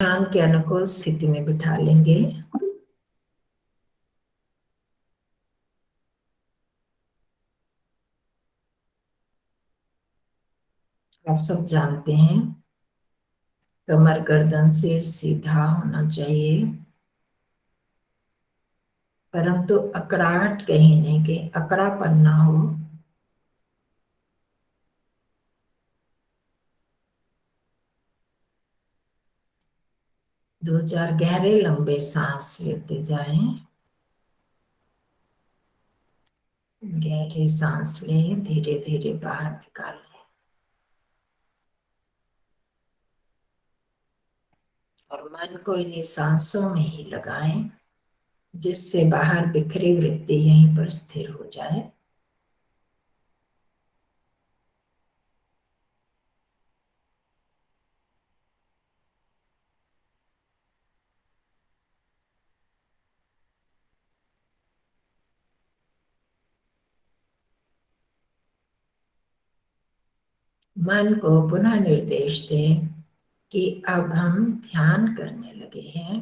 ध्यान के अनुकूल स्थिति में बिठा लेंगे। आप सब जानते हैं कमर गर्दन सिर सीधा होना चाहिए, परंतु अकड़ाहट कहीं नहीं कि अकड़ापन ना हो। दो चार गहरे लंबे सांस लेते जाएं। गहरी सांस लें, धीरे धीरे बाहर निकालें और मन को इन्हीं सांसों में ही लगाएं, जिससे बाहर बिखरी वृत्ति यहीं पर स्थिर हो जाए। मन को पुनः निर्देश दें कि अब हम ध्यान करने लगे हैं।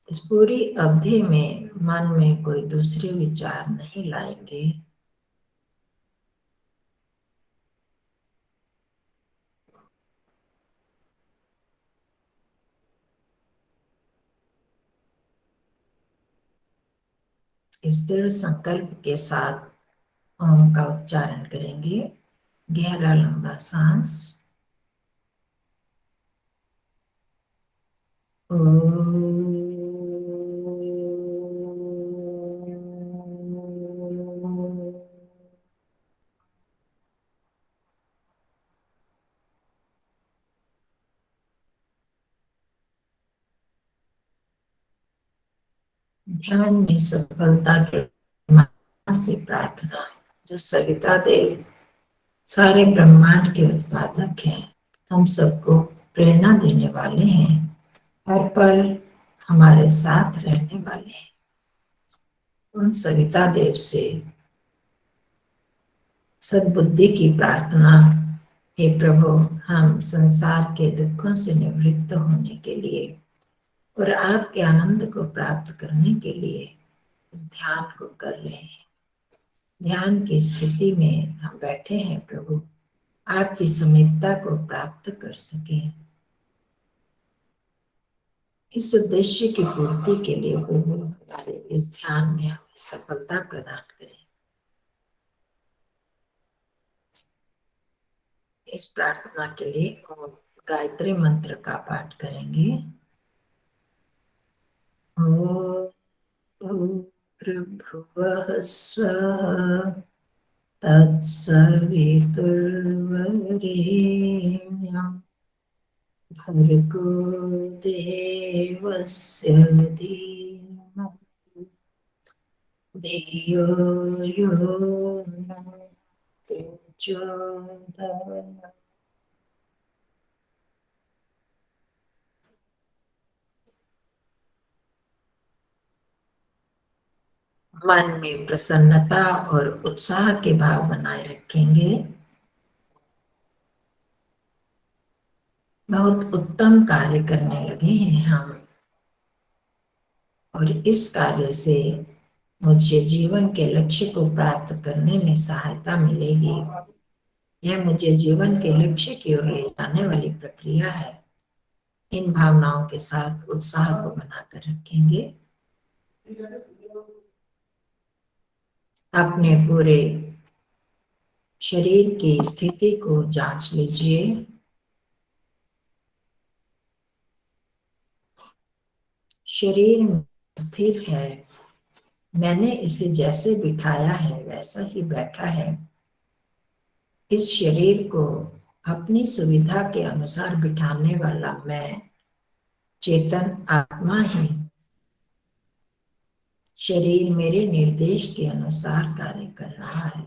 इस पूरी अवधि में मन में कोई दूसरे विचार नहीं लाएंगे। इस दृढ़ संकल्प के साथ ओम का उच्चारण करेंगे। गहरा लंबा सांस। ध्यान में सफलता के मां से प्रार्थना, जो सविता देव सारे ब्रह्मांड के उत्पादक हैं, हम सबको प्रेरणा देने वाले हैं, हर पल हमारे साथ रहने वाले हैं। उन सविता देव से सद्बुद्धि की प्रार्थना। हे प्रभु, हम संसार के दुखों से निवृत्त होने के लिए और आपके आनंद को प्राप्त करने के लिए इस ध्यान को कर रहे हैं। ध्यान की स्थिति में हम बैठे हैं प्रभु, आपकी समीपता को प्राप्त कर सकें। इस उद्देश्य की पूर्ति के लिए प्रभु हमारे इस ध्यान में हमें सफलता प्रदान करें। इस प्रार्थना के लिए गायत्री मंत्र का पाठ करेंगे। ओम भूर्भुवः स्वः तत्सवितुर्वरेण्यं भर्गो देवस्य धीमहि धियो यो न प्रचोदयात्। मन में प्रसन्नता और उत्साह के भाव बनाए रखेंगे। बहुत उत्तम कार्य करने लगे हैं हम, और इस कार्य से मुझे जीवन के लक्ष्य को प्राप्त करने में सहायता मिलेगी। यह मुझे जीवन के लक्ष्य की ओर ले जाने वाली प्रक्रिया है। इन भावनाओं के साथ उत्साह को बनाकर रखेंगे। अपने पूरे शरीर की स्थिति को जांच लीजिए। शरीर स्थिर है, मैंने इसे जैसे बिठाया है वैसा ही बैठा है। इस शरीर को अपनी सुविधा के अनुसार बिठाने वाला मैं चेतन आत्मा ही शरीर मेरे निर्देश के अनुसार कार्य कर रहा है।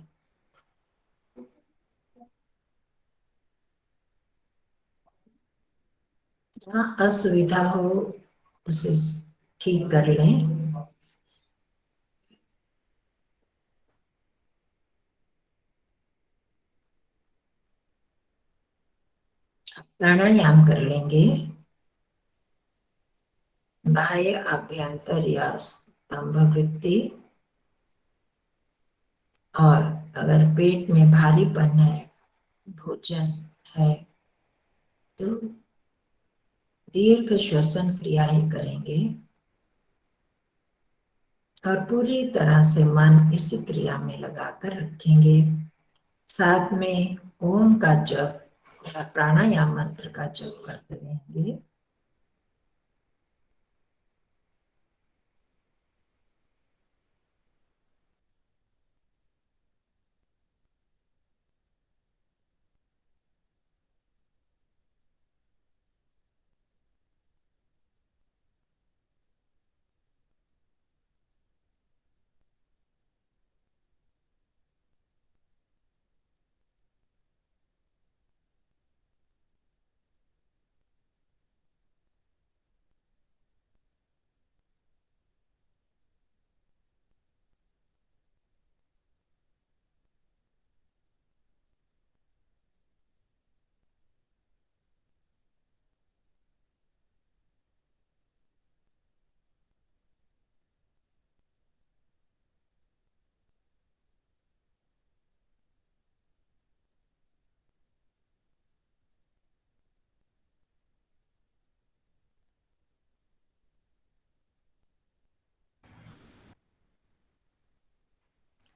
जहाँ असुविधा हो उसे ठीक कर लें। प्राणायाम कर लेंगे। बाह्य अभ्यंतर या स्तंभ वृत्ति, और अगर पेट में भारीपन है, भोजन है, तो दीर्घ श्वसन क्रिया ही करेंगे और पूरी तरह से मन इसी क्रिया में लगाकर रखेंगे। साथ में ओम का जप या प्राणायाम मंत्र का जप करते रहेंगे।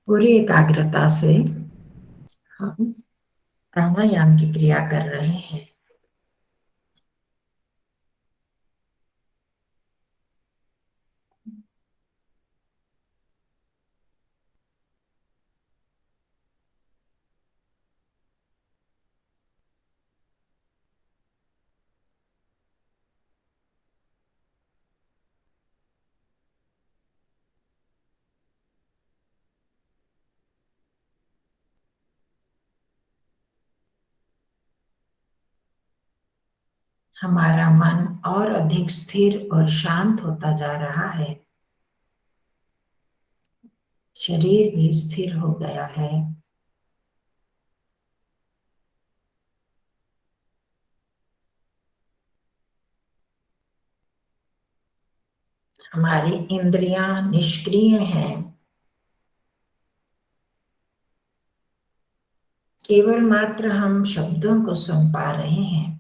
पूरी एकाग्रता से हम प्राणायाम की क्रिया कर रहे हैं। हमारा मन और अधिक स्थिर और शांत होता जा रहा है। शरीर भी स्थिर हो गया है। हमारी इंद्रियां निष्क्रिय हैं। केवल मात्र हम शब्दों को सुन पा रहे हैं।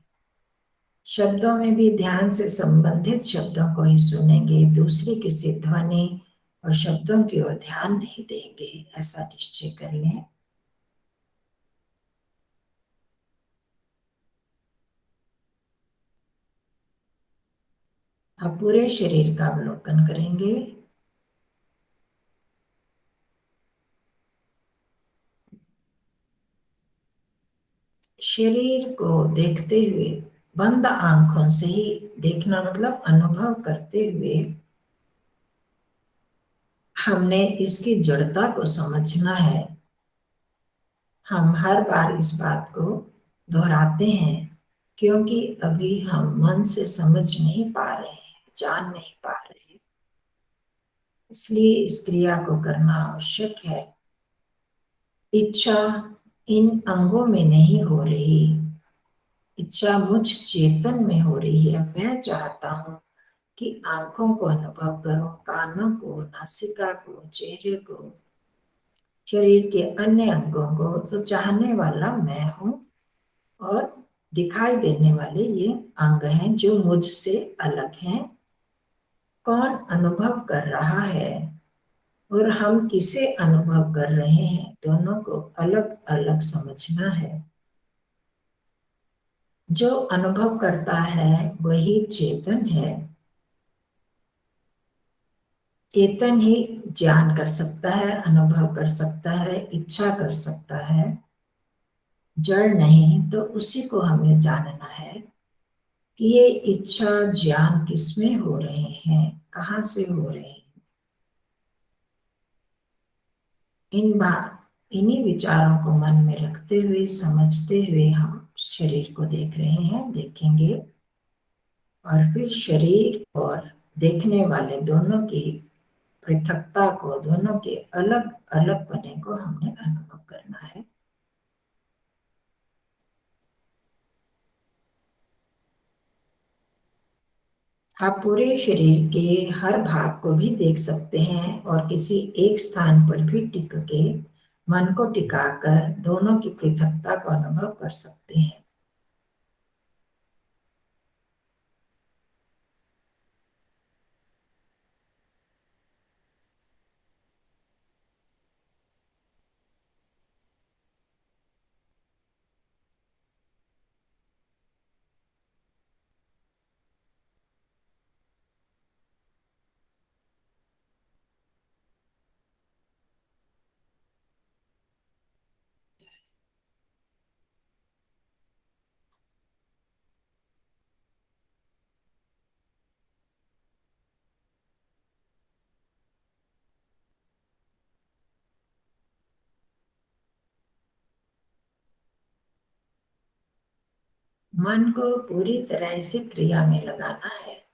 शब्दों में भी ध्यान से संबंधित शब्दों को ही सुनेंगे, दूसरी किसी ध्वनि और शब्दों की ओर ध्यान नहीं देंगे, ऐसा निश्चय कर लें। अब पूरे शरीर का अवलोकन करेंगे। शरीर को देखते हुए, बंद आंखों से ही देखना मतलब अनुभव करते हुए, हमने इसकी जड़ता को समझना है। हम हर बार इस बात को दोहराते हैं क्योंकि अभी हम मन से समझ नहीं पा रहे हैं, जान नहीं पा रहे हैं। इसलिए इस क्रिया को करना आवश्यक है। इच्छा इन अंगों में नहीं हो रही, इच्छा मुझ चेतन में हो रही है। मैं चाहता हूँ कि आंखों को अनुभव करो, कानों को, नासिका को, चेहरे को, शरीर के अन्य अंगों को। तो चाहने वाला मैं हूँ और दिखाई देने वाले ये अंग हैं जो मुझसे अलग हैं। कौन अनुभव कर रहा है और हम किसे अनुभव कर रहे हैं, दोनों को अलग अलग समझना है। जो अनुभव करता है वही चेतन है। चेतन ही ज्ञान कर सकता है, अनुभव कर सकता है, इच्छा कर सकता है। जड़ नहीं। तो उसी को हमें जानना है कि ये इच्छा ज्ञान किसमें हो रहे हैं, कहाँ से हो रहे हैं। इन्हीं विचारों को मन में रखते हुए, समझते हुए हम शरीर को देख रहे हैं, देखेंगे। और फिर शरीर और देखने वाले दोनों की पृथकता को, दोनों के अलग अलग पने को हमने अनुभव करना है। आप पूरे शरीर के हर भाग को भी देख सकते हैं और किसी एक स्थान पर भी टिक के मन को टिकाकर दोनों की पृथकता को अनुभव कर सकते हैं। मन को पूरी तरह से क्रिया में लगाना है।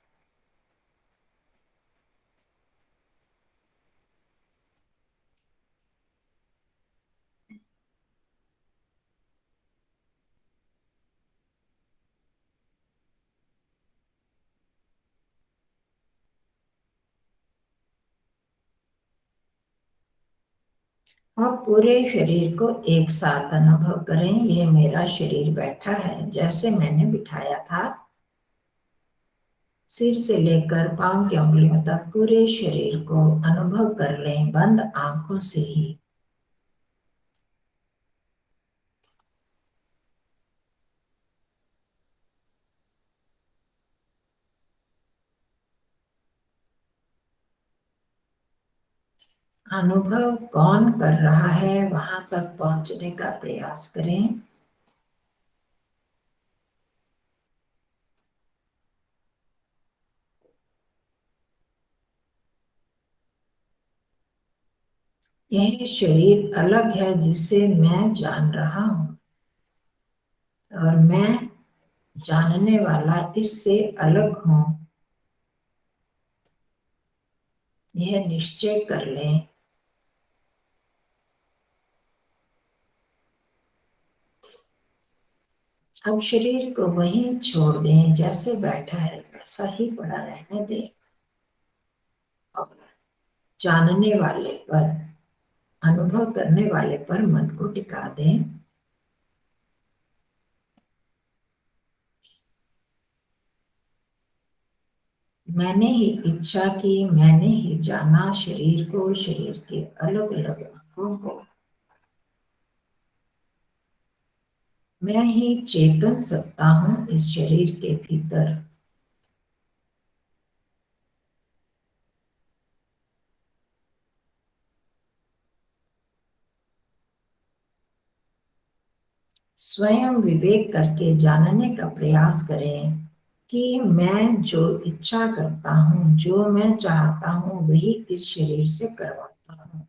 और पूरे शरीर को एक साथ अनुभव करें। यह मेरा शरीर बैठा है जैसे मैंने बिठाया था। सिर से लेकर पांव की उंगलियों तक पूरे शरीर को अनुभव कर लें बंद आंखों से ही। अनुभव कौन कर रहा है वहां तक पहुंचने का प्रयास करें। यह शरीर अलग है जिसे मैं जान रहा हूं और मैं जानने वाला इससे अलग हूं। यह निश्चय कर लें। अब शरीर को वहीं छोड़ दें, जैसे बैठा है वैसा ही पड़ा रहने दें और जानने वाले पर, अनुभव करने वाले पर मन को टिका दें। मैंने ही इच्छा की, मैंने ही जाना शरीर को, शरीर के अलग अलग अंगों को। मैं ही चेतन सकता हूं इस शरीर के भीतर। स्वयं विवेक करके जानने का प्रयास करें कि मैं जो इच्छा करता हूँ, जो मैं चाहता हूँ, वही इस शरीर से करवाता हूँ।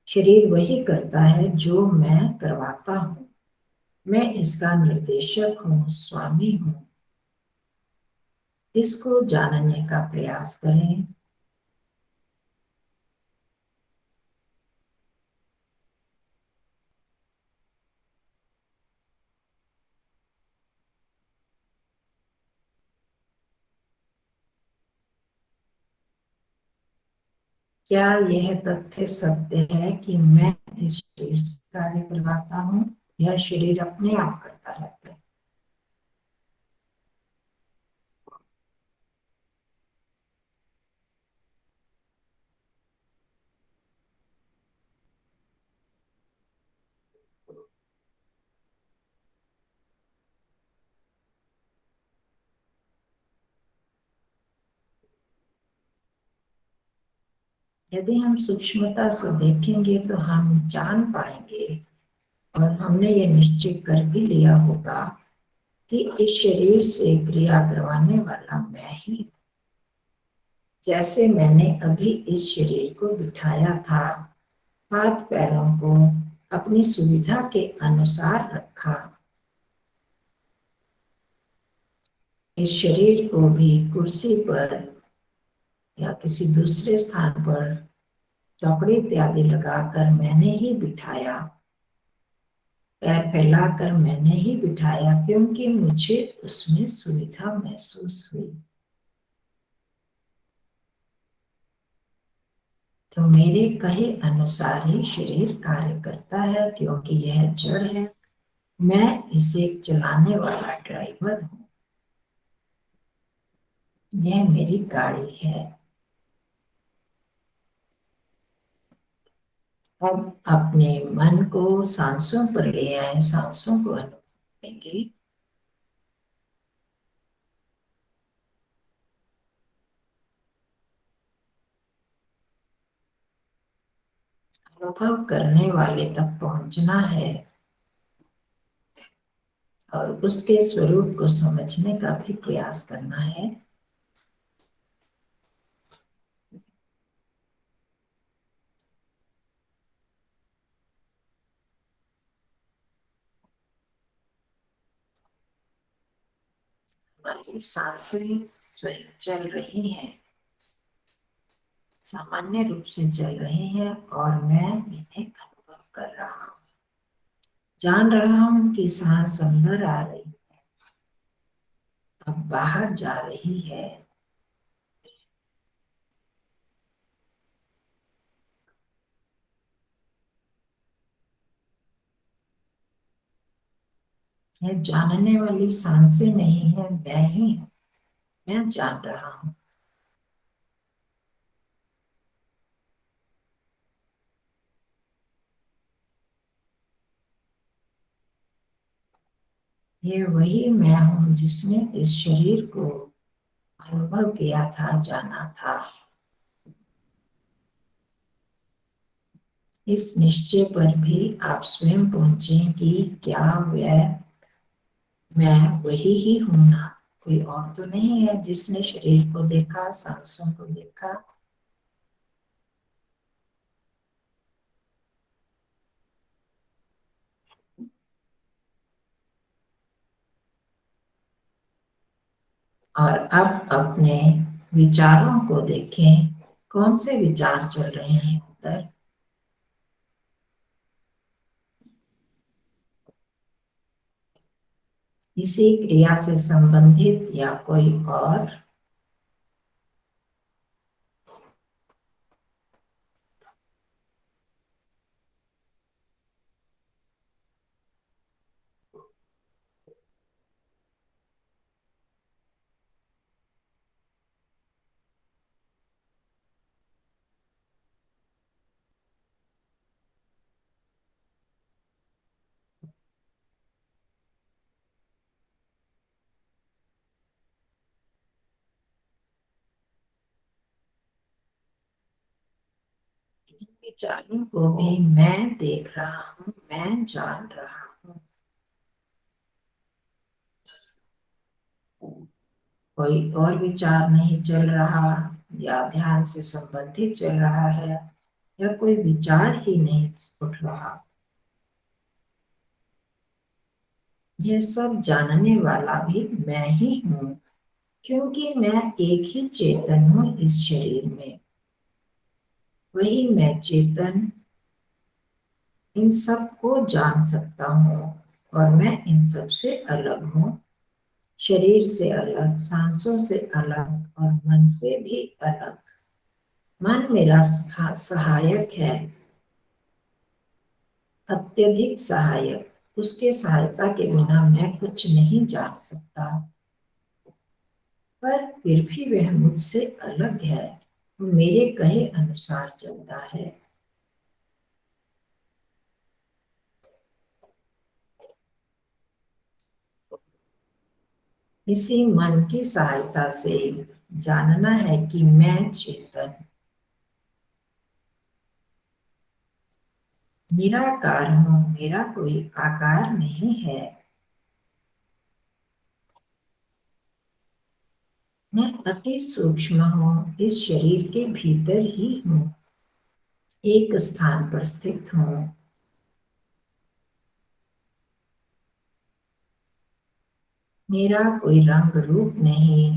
शरीर वही करता है जो मैं करवाता हूँ। मैं इसका निर्देशक हूँ, स्वामी हूँ। इसको जानने का प्रयास करें। क्या यह तथ्य सत्य है कि मैं इस शरीर से कार्य करवाता हूँ? यह शरीर अपने आप करता रहता है। यदि हम सूक्ष्मता से देखेंगे तो हम जान पाएंगे और हमने ये निश्चय कर भी लिया होगा कि इस शरीर से क्रिया करवाने वाला मैं ही। जैसे मैंने अभी इस शरीर को बिठाया था, हाथ पैरों को अपनी सुविधा के अनुसार रखा, इस शरीर को भी कुर्सी पर या किसी दूसरे स्थान पर चौकड़ी इत्यादि लगाकर मैंने ही बिठाया। पैर फैलाकर मैंने ही बिठाया क्योंकि मुझे उसमें सुविधा महसूस हुई। तो मेरे कहे अनुसार ही शरीर कार्य करता है, क्योंकि यह जड़ है। मैं इसे चलाने वाला ड्राइवर हूँ। यह मेरी गाड़ी है। अब अपने मन को सांसों पर ले आए, सांसों को अनुभव करेंगे। अनुभव करने वाले तक पहुंचना है और उसके स्वरूप को समझने का भी प्रयास करना है। हमारी सांसें स्वयं चल रही हैं, सामान्य रूप से चल रही हैं, और मैं इन्हें अनुभव कर रहा हूँ। जान रहा हूँ कि सांस अंदर आ रही है, अब बाहर जा रही है। यह जानने वाली सांसें नहीं है, मैं ही हूँ। मैं जान रहा हूँ। ये वही मैं हूँ जिसने इस शरीर को अनुभव किया था, जाना था। इस निश्चय पर भी आप स्वयं पहुंचे कि क्या वह मैं वही ही हूं ना, कोई और तो नहीं है जिसने शरीर को देखा, सांसों को देखा। और अब अपने विचारों को देखें, कौन से विचार चल रहे हैं अंदर। इसी क्रिया से संबंधित या कोई और। विचारों को भी मैं देख रहा हूँ, मैं जान रहा हूँ। कोई और विचार नहीं चल रहा, या ध्यान से संबंधित चल रहा है, या कोई विचार ही नहीं उठ रहा। यह सब जानने वाला भी मैं ही हूँ, क्योंकि मैं एक ही चेतन हूँ इस शरीर में। वही मैं चेतन इन सब को जान सकता हूँ, और मैं इन सब से अलग हूँ। शरीर से अलग, सांसों से अलग, और मन से भी अलग। मन मेरा सहायक है, अत्यधिक सहायक। उसके सहायता के बिना मैं कुछ नहीं जान सकता। पर फिर भी वह मुझसे अलग है, वो मेरे कहे अनुसार चलता है। इसी मन की सहायता से जानना है कि मैं चेतन निराकार हूँ, मेरा कोई आकार नहीं है। मैं अति सूक्ष्म हूँ, इस शरीर के भीतर ही हूँ, एक स्थान पर स्थित हूँ। मेरा कोई रंग रूप नहीं।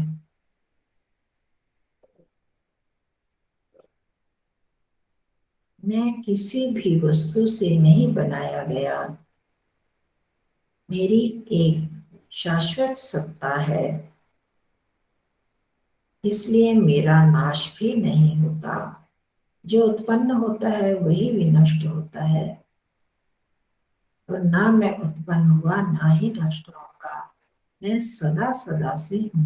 मैं किसी भी वस्तु से नहीं बनाया गया। मेरी एक शाश्वत सत्ता है, इसलिए मेरा नाश भी नहीं होता। जो उत्पन्न होता है वही भी नष्ट होता है, और ना मैं उत्पन्न हुआ ना ही नष्ट होगा, मैं सदा सदा से हूँ।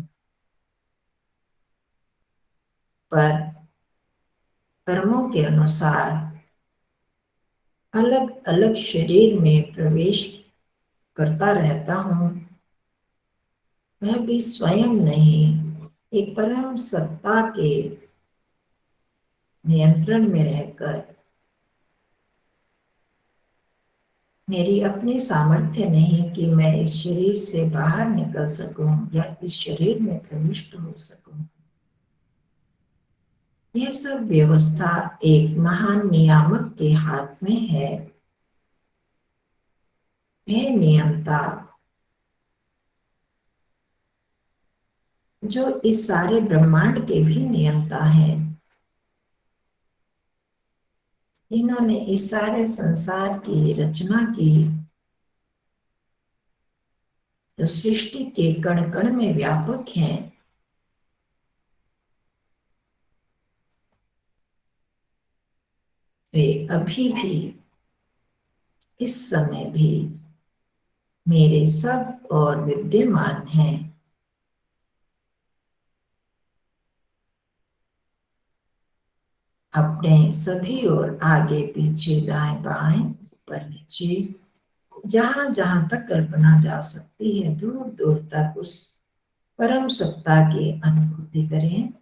पर कर्मों के अनुसार अलग अलग शरीर में प्रवेश करता रहता हूँ। वह भी स्वयं नहीं, एक परम सत्ता के नियंत्रण में रहकर। मेरी अपनी सामर्थ्य नहीं कि मैं इस शरीर से बाहर निकल सकूं या इस शरीर में प्रविष्ट हो सकूं। यह सब व्यवस्था एक महान नियामक के हाथ में है। वह नियंता जो इस सारे ब्रह्मांड के भी नियंता है, जिन्होंने इस सारे संसार की रचना की, जो सृष्टि के कण कण में व्यापक हैं। वे अभी भी, इस समय भी मेरे सब और विद्यमान हैं। अपने सभी ओर, आगे पीछे दाएं बाएं ऊपर नीचे, जहां जहां तक कल्पना जा सकती है, दूर दूर तक उस परम सत्ता की अनुभूति करें।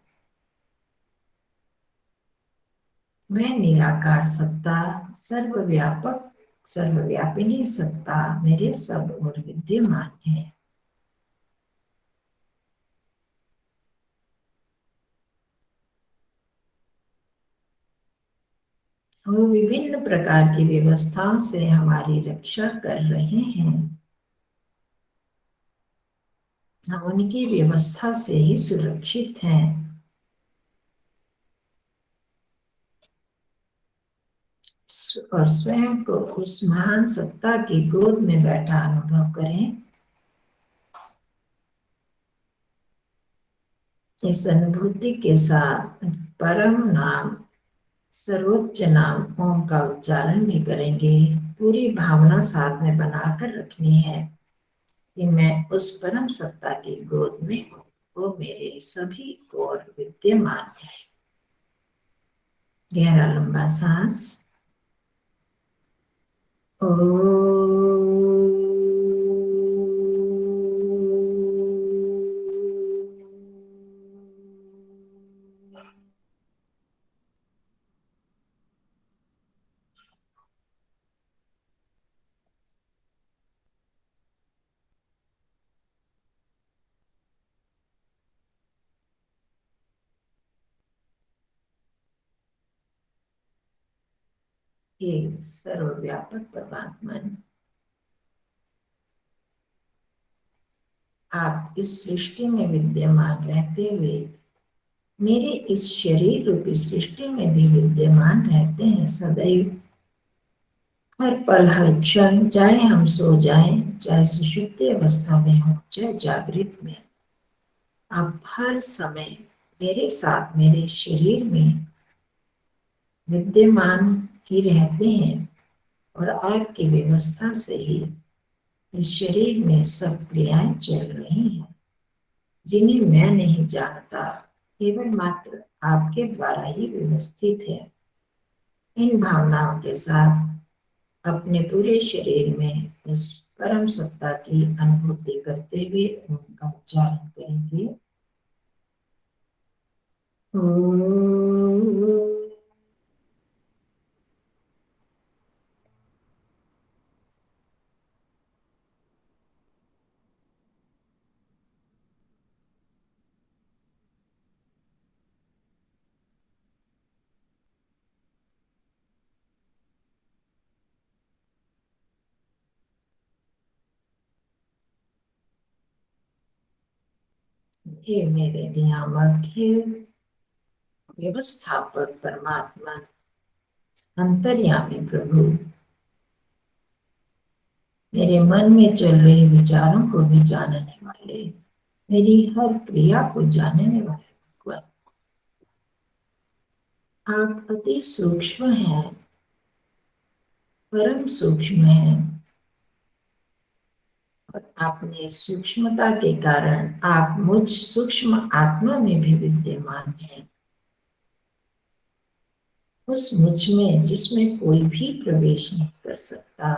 वह निराकार सत्ता, सर्वव्यापक सर्वव्यापिनी सत्ता मेरे सब और विद्यमान है। वो विभिन्न प्रकार की व्यवस्थाओं से हमारी रक्षा कर रहे हैं। हम उनकी व्यवस्था से ही सुरक्षित हैं। और स्वयं को उस महान सत्ता की गोद में बैठा अनुभव करें। इस अनुभूति के साथ परम नाम, सर्वोच्च नाम ओम का उच्चारण भी करेंगे। पूरी भावना साथ में बनाकर रखनी है कि मैं उस परम सत्ता की गोद में हूँ, वो मेरे सभी और विद्यमान है। गहरा लंबा सांस। हे सर्वव्यापक परमात्मा, आप इस सृष्टि में विद्यमान रहते हुए मेरे इस शरीर रूपी सृष्टि में भी विद्यमान रहते हैं सदैव। हर पल हर क्षण, चाहे हम सो जाएं, चाहे सुषुप्ति अवस्था में हो, चाहे जागृत में, आप हर समय मेरे साथ मेरे शरीर में विद्यमान ही रहते हैं। और आपकी व्यवस्था से ही इस शरीर में सब क्रियाएं चल रही हैं, जिन्हें मैं नहीं जानता, केवल मात्र आपके द्वारा ही व्यवस्थित है। इन भावनाओं के साथ अपने पूरे शरीर में उस परम सत्ता की अनुभूति करते हुए उनका उच्चारण करेंगे। हे मेरे नियामक, हे व्यवस्थापक परमात्मा, अंतर्यामी प्रभु, मेरे मन में चल रहे विचारों को भी जानने वाले, मेरी हर क्रिया को जानने वाले भगवान, आप अति सूक्ष्म हैं, परम सूक्ष्म हैं, और अपने सूक्ष्मता के कारण आप मुझ सूक्ष्म आत्मा में भी विद्यमान हैं। उस मुझ में जिसमें कोई भी प्रवेश नहीं कर सकता,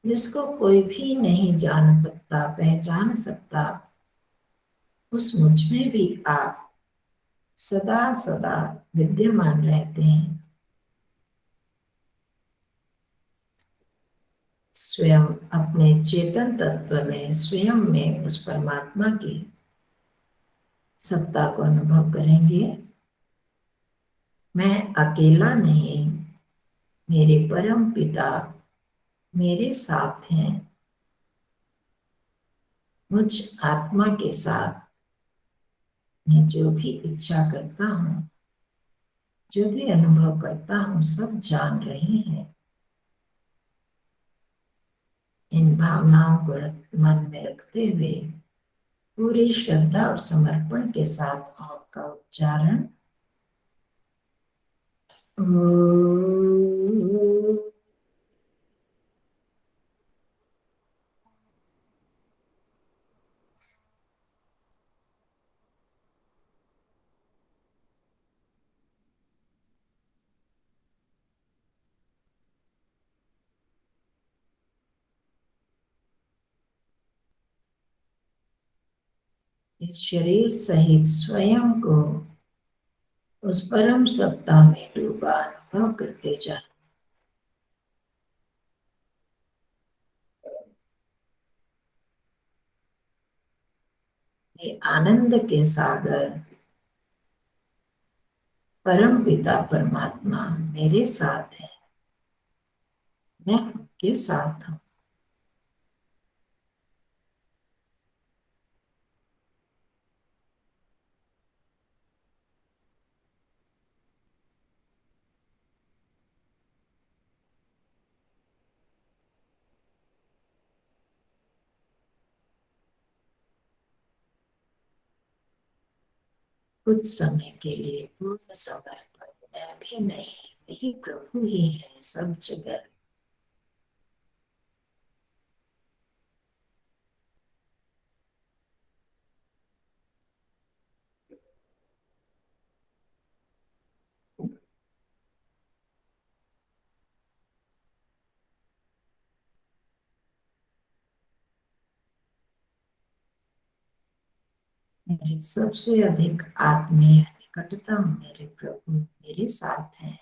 जिसको कोई भी नहीं जान सकता, पहचान सकता, उस मुझ में भी आप सदा सदा विद्यमान रहते हैं। स्वयं अपने चेतन तत्व में, स्वयं में उस परमात्मा की सत्ता को अनुभव करेंगे। मैं अकेला नहीं, मेरे परम पिता मेरे साथ हैं। मुझ आत्मा के साथ मैं जो भी इच्छा करता हूँ, जो भी अनुभव करता हूँ, सब जान रहे हैं। इन भावनाओं को मन में रखते हुए पूरी श्रद्धा और समर्पण के साथ आपका उच्चारण इस शरीर सहित स्वयं को उस परम सत्ता में डूबा अनुभव करते जाए। ये आनंद के सागर परम पिता परमात्मा मेरे साथ है, मैं उनके साथ हूँ। कुछ समय के लिए पूर्ण समर्पण, मैं भी नहीं, यही प्रभु ही है सब जगह। मेरे सबसे अधिक आत्मीय निकटतम मेरे प्रभु मेरे साथ हैं।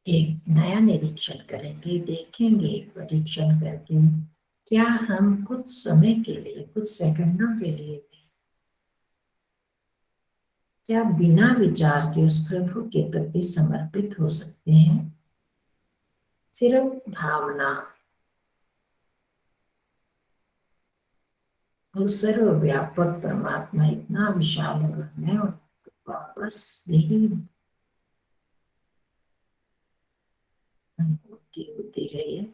एक नया निरीक्षण करेंगे, देखेंगे परीक्षण करके, क्या हम कुछ समय के लिए, कुछ सेकंडों के लिए भी, क्या बिना विचार के उस प्रभु के प्रति समर्पित हो सकते हैं। सिर्फ भावना, वो सर्वव्यापक परमात्मा इतना विशाल और मैं वापस यही अनुभूति होती रही है।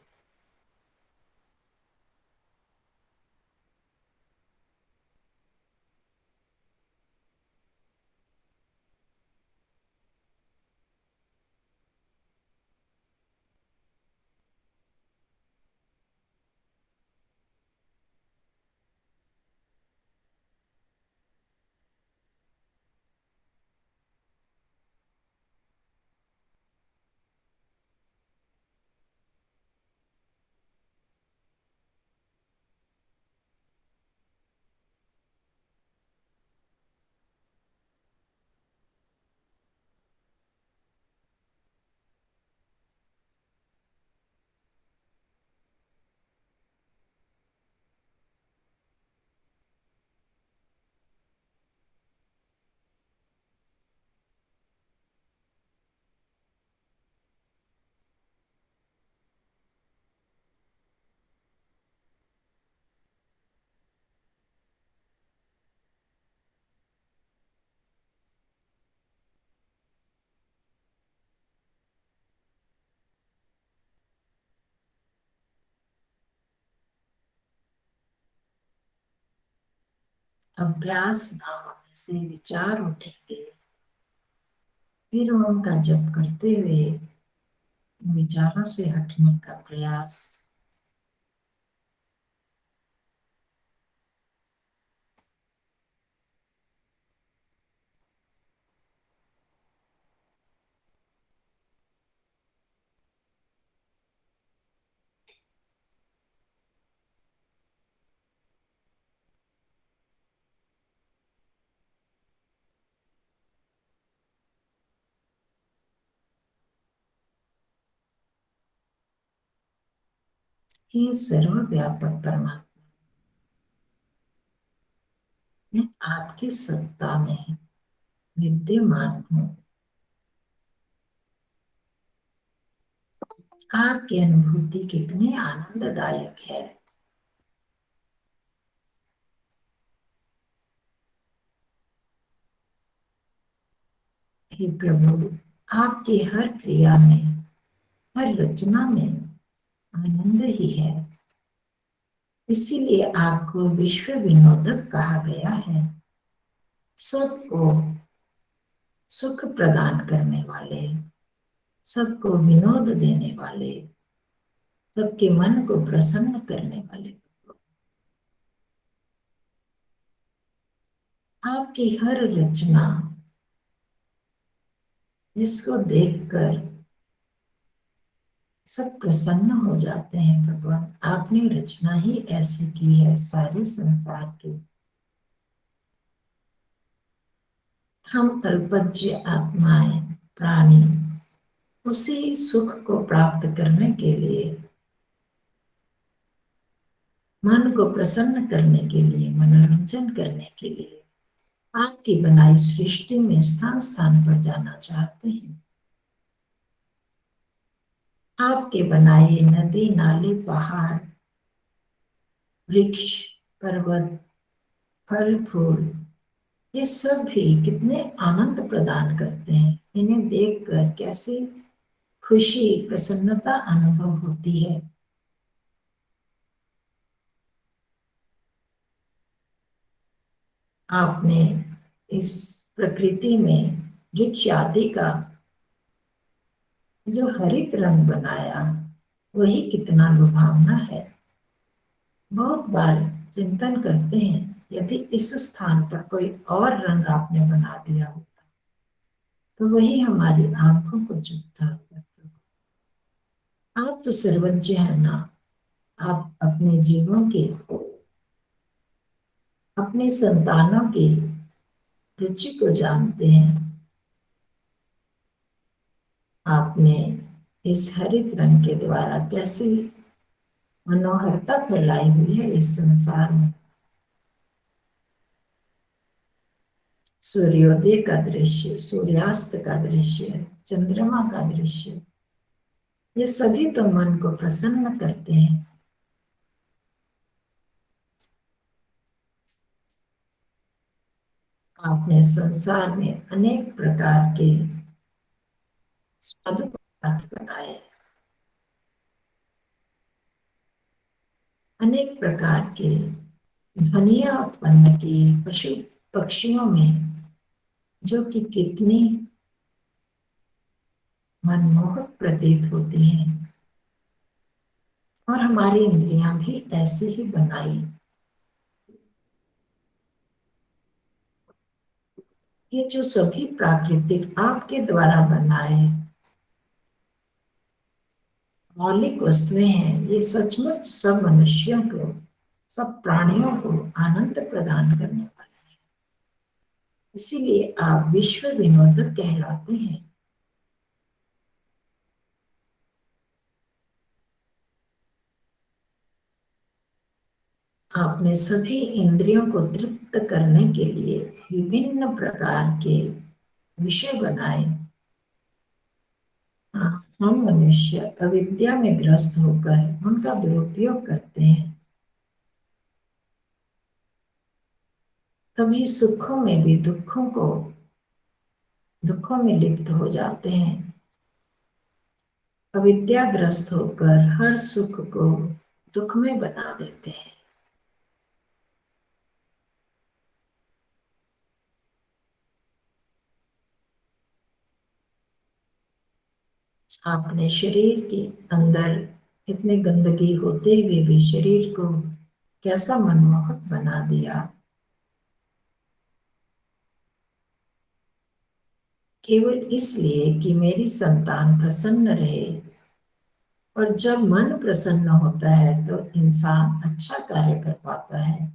अभ्यास ना होने से विचार उठेंगे, फिर ओम का जप करते हुए विचारों से हटने का प्रयास। हे सर्वव्यापक परमात्मा, मैं आपकी सत्ता में विद्यमान हूँ। आपकी अनुभूति कितनी आनंददायक है। हे प्रभु, आपकी हर क्रिया में, हर रचना में आनंद ही है। इसीलिए आपको विश्व विनोदक कहा गया है। सबको सुख प्रदान करने वाले, सबको विनोद देने वाले, सबके मन को प्रसन्न करने वाले। आपकी हर रचना, जिसको देखकर सब प्रसन्न हो जाते हैं। भगवान, आपने रचना ही ऐसी की है सारे संसार की। हम अल्पज्य आत्माएं, प्राणी, उसी सुख को प्राप्त करने के लिए, मन को प्रसन्न करने के लिए, मनोरंजन करने के लिए आपकी बनाई सृष्टि में स्थान स्थान पर जाना चाहते हैं। आपके बनाए नदी, नाले, पहाड़, वृक्ष, पर्वत, फल, फूल, ये सब भी कितने आनंद प्रदान करते हैं। इन्हें देखकर कैसे खुशी, प्रसन्नता अनुभव होती है। आपने इस प्रकृति में वृक्ष आदि का जो हरित रंग बनाया, वही कितना लुभावना है। बहुत बार चिंतन करते हैं, यदि इस स्थान पर कोई और रंग आपने बना दिया होता तो वही हमारी आंखों को चुभता होता। आप तो सर्वज्ञ है ना। आप अपने जीवों के, अपने संतानों की रुचि को जानते हैं। आपने इस हरित रंग के द्वारा कैसी मनोहरता फैलाई हुई है इस संसार में। सूर्योदय का दृश्य, सूर्यास्त का दृश्य, चंद्रमा का दृश्य, ये सभी तो मन को प्रसन्न करते हैं। आपने संसार में अनेक प्रकार के स्वाद पदार्थ बनाए, अनेक प्रकार के ध्वनियां उत्पन्न की पशु पक्षियों में, जो कि कितनी मनमोहक प्रतीत होती हैं। और हमारी इंद्रियां भी ऐसे ही बनाई। ये जो सभी प्राकृतिक आपके द्वारा बनाए मौलिक वस्तुएं हैं, ये सचमुच सब मनुष्यों को, सब प्राणियों को आनंद प्रदान करने वाले हैं। इसीलिए आप विश्व विनोदक कहलाते हैं। आपने सभी इंद्रियों को तृप्त करने के लिए विभिन्न प्रकार के विषय बनाए। हाँ, हम मनुष्य अविद्या में ग्रस्त होकर उनका दुरुपयोग करते हैं। तभी सुखों में भी दुखों में लिप्त हो जाते हैं। अविद्याग्रस्त होकर हर सुख को दुख में बना देते हैं। आपने शरीर के अंदर इतनी गंदगी होते हुए भी शरीर को कैसा मनमोहक बना दिया, केवल इसलिए कि मेरी संतान प्रसन्न रहे। और जब मन प्रसन्न होता है तो इंसान अच्छा कार्य कर पाता है।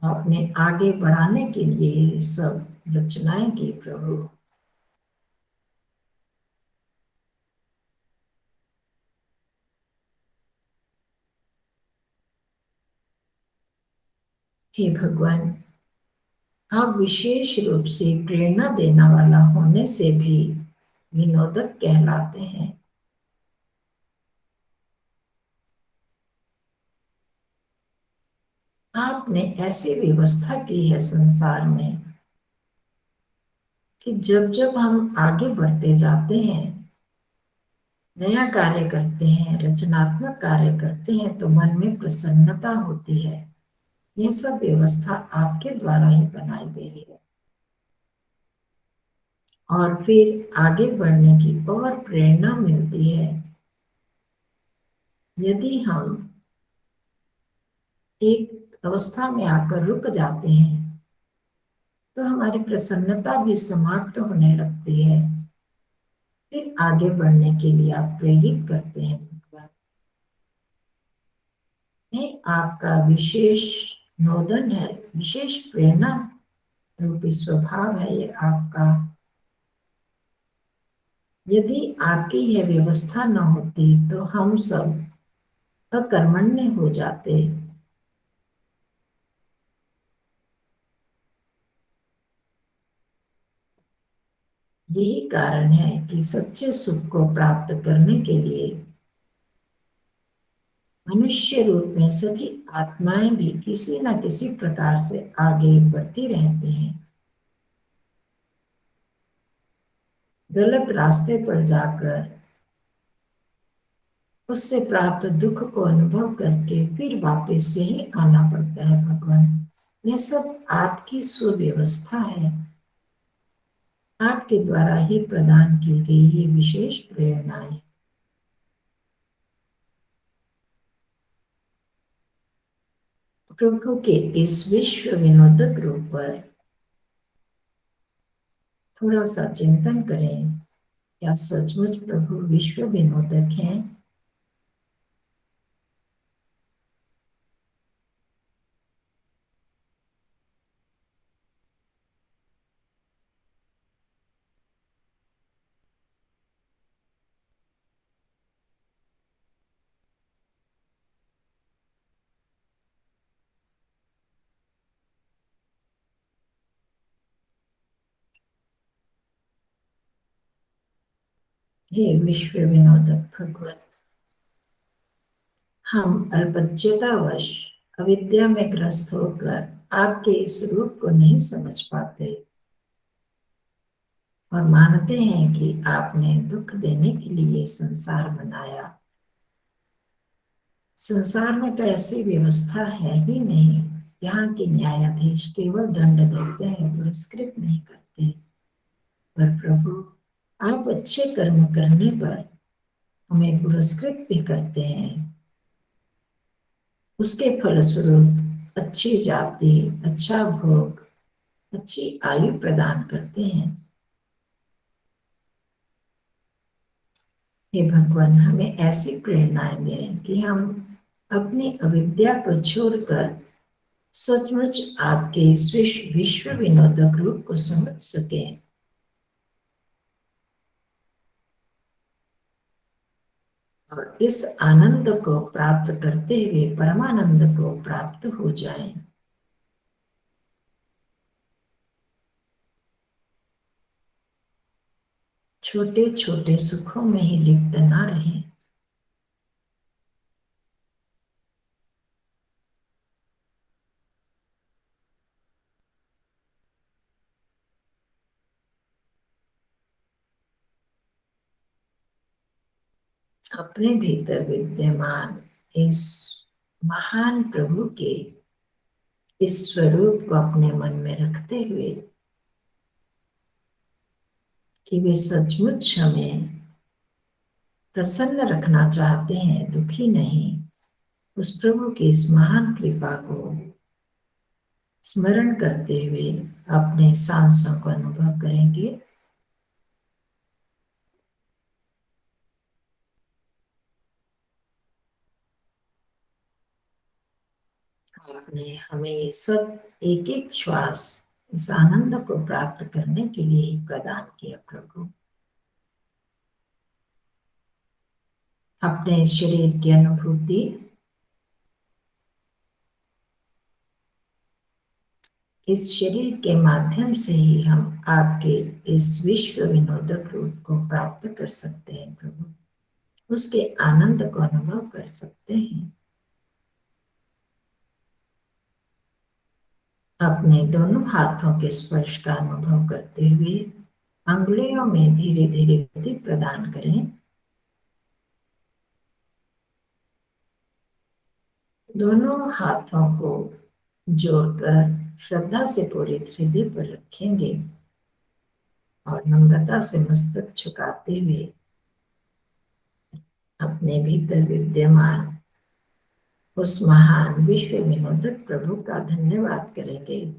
आपने आगे बढ़ाने के लिए सब रचनाएं की प्रभु। हे भगवान, आप विशेष रूप से प्रेरणा देने वाला होने से भी विनोदक कहलाते हैं। आपने ऐसी व्यवस्था की है संसार में कि जब जब हम आगे बढ़ते जाते हैं, नया कार्य करते हैं, रचनात्मक कार्य करते हैं, तो मन में प्रसन्नता होती है। यह सब व्यवस्था आपके द्वारा ही बनाई गई है। और फिर आगे बढ़ने की और प्रेरणा मिलती है। यदि हम एक अवस्था में आकर रुक जाते हैं तो हमारी प्रसन्नता भी समाप्त होने लगती है। फिर आगे बढ़ने के लिए आप प्रेरित करते हैं भगवान। ये आपका विशेष नोदन है, विशेष प्रेरणा रूपी स्वभाव है ये आपका। यदि आपकी यह व्यवस्था न होती तो हम सब अकर्मण्य हो जाते। यही कारण है कि सच्चे सुख को प्राप्त करने के लिए मनुष्य रूप में सभी आत्माएं भी किसी न किसी प्रकार से आगे बढ़ती रहती हैं। गलत रास्ते पर जाकर उससे प्राप्त दुख को अनुभव करके फिर वापस यही आना पड़ता है भगवान। यह सब आपकी सुव्यवस्था है। आपके द्वारा ही प्रदान की गई ये विशेष प्रेरणाएं। प्रभु के इस विश्व विनोदक रूप पर थोड़ा सा चिंतन करें। क्या सचमुच प्रभु विश्व विनोदक हैं? हे विश्व विनोदक भगवान, हम अल्पज्यतावश अविद्या में ग्रस्त होकर आपके इस रूप को नहीं समझ पाते और मानते हैं कि आपने दुख देने के लिए संसार बनाया। संसार में तो ऐसी व्यवस्था है ही नहीं। यहाँ के न्यायाधीश केवल दंड देते हैं, पुरस्कृत नहीं करते। पर प्रभु, आप अच्छे कर्म करने पर हमें पुरस्कृत भी करते हैं। उसके फलस्वरूप अच्छी जाति, अच्छा भोग, अच्छी आयु प्रदान करते हैं। हे भगवान, हमें ऐसी प्रेरणाएं दें कि हम अपनी अविद्या को छोड़कर सचमुच आपके इस विश्व विनोदक रूप को समझ सकें और इस आनंद को प्राप्त करते हुए परमानंद को प्राप्त हो जाएं। छोटे छोटे सुखों में ही लिप्त ना रहें। अपने भीतर विद्यमान इस महान प्रभु के इस स्वरूप को अपने मन में रखते हुए कि वे सचमुच हमें प्रसन्न रखना चाहते हैं, दुखी नहीं। उस प्रभु की इस महान कृपा को स्मरण करते हुए अपने सांसों को अनुभव करेंगे। आपने हमें ये सब एक एक श्वास इस आनंद को प्राप्त करने के लिए प्रदान किया प्रभु। अपने शरीर की अनुभूति इस शरीर के माध्यम से ही हम आपके इस विश्व विनोदक रूप को प्राप्त कर सकते हैं प्रभु, उसके आनंद को अनुभव कर सकते हैं। अपने दोनों हाथों के स्पर्श का अनुभव करते हुए अंगुलियों में धीरे धीरे गति प्रदान करें। दोनों हाथों को जोड़कर श्रद्धा से पूरे हृदय पर रखेंगे और नम्रता से मस्तक झुकाते हुए अपने भीतर विद्यमान उस महान विश्व विनोदक प्रभु का धन्यवाद करेंगे,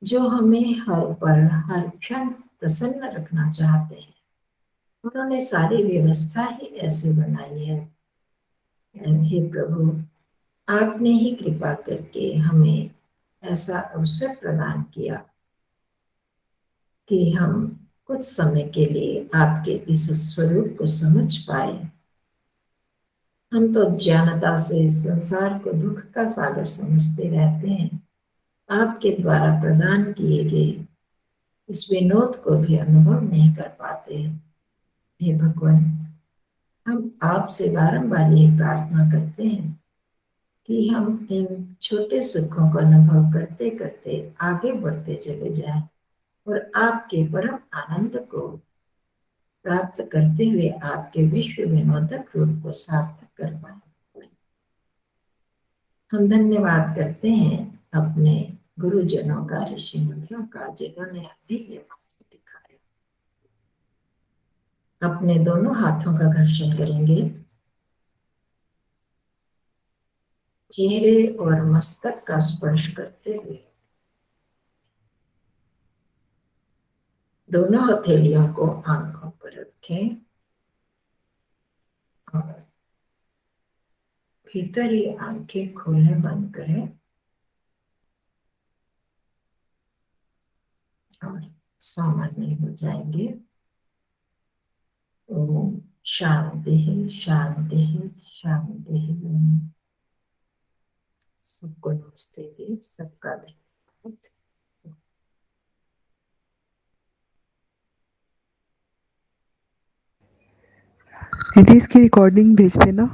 जो हमें हर पल हर क्षण प्रसन्न रखना चाहते हैं। उन्होंने सारी व्यवस्था ही ऐसे बनाई है। हे प्रभु, आपने ही कृपा करके हमें ऐसा अवसर प्रदान किया कि हम कुछ समय के लिए आपके इस स्वरूप को समझ पाए। हम तो ज्ञानता से संसार को दुख का सागर समझते रहते हैं। आपके द्वारा प्रदान किए गए इस विनोद को भी अनुभव नहीं कर पाते। हे भगवान, हम आपसे बारंबार ये प्रार्थना करते हैं कि हम इन छोटे सुखों को अनुभव करते करते आगे बढ़ते चले जाएं और आपके परम आनंद को प्राप्त करते हुए आपके विश्व विनोदक रूप को सार्थक कर पाए। हम धन्यवाद करते हैं अपने गुरुजनों का, ऋषि मुनियों का, जिन्होंने हमें ये मार्ग दिखाया। अपने दोनों हाथों का घर्षण करेंगे, चेहरे और मस्तक का स्पर्श करते हुए दोनों हथेलियों को आंखों पर रखें और भीतर ही आंखें खोलें बंद करें और सामान्य हो जाएंगे। ओम शांति शांति शांति। सबको नमस्ते जी, सबका धन्यवाद। दीदी इसकी रिकॉर्डिंग भेज देना।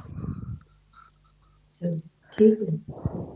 ठीक है।